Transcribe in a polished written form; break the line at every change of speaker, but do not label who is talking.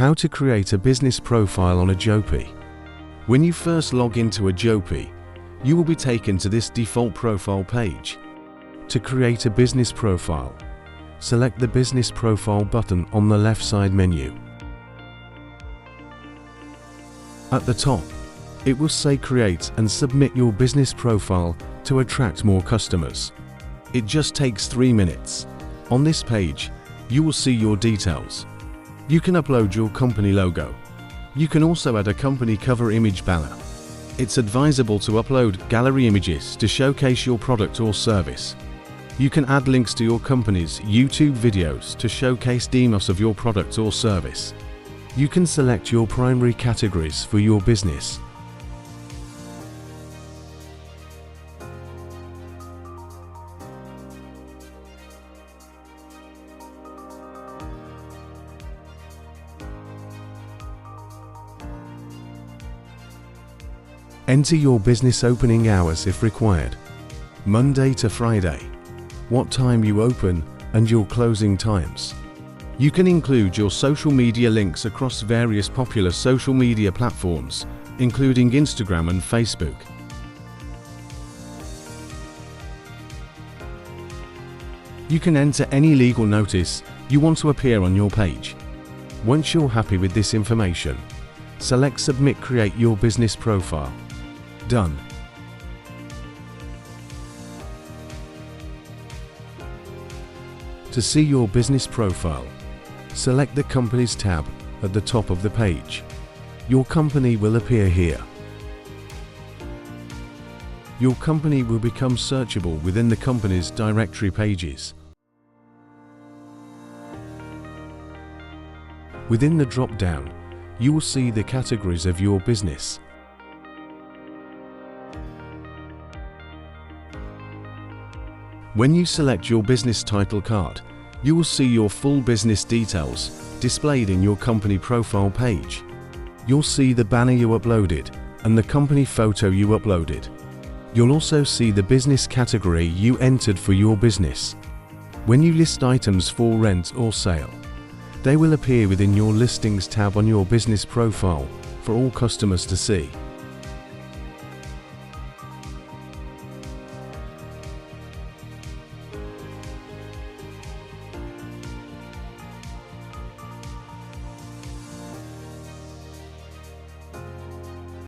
How to create a business profile on Ajopi. When you first log into Ajopi, you will be taken to this default profile page. To create a business profile, select the Business Profile button on the left side menu. At the top, it will say Create and submit your business profile to attract more customers. It just takes 3 minutes. On this page, you will see your details. You can upload your company logo. You can also add a company cover image banner. It's advisable to upload gallery images to showcase your product or service. You can add links to your company's YouTube videos to showcase demos of your product or service. You can select your primary categories for your business. Enter your business opening hours if required. Monday to Friday. What time you open and your closing times. You can include your social media links across various popular social media platforms, including Instagram and Facebook. You can enter any legal notice you want to appear on your page. Once you're happy with this information, select Submit Create Your Business Profile. Done. To see your business profile, select the Companies tab at the top of the page. Your company will appear here. Your company will become searchable within the company's directory pages. Within the drop-down, you will see the categories of your business. When you select your business title card, you will see your full business details displayed in your company profile page. You'll see the banner you uploaded and the company photo you uploaded. You'll also see the business category you entered for your business. When you list items for rent or sale, they will appear within your Listings tab on your business profile for all customers to see.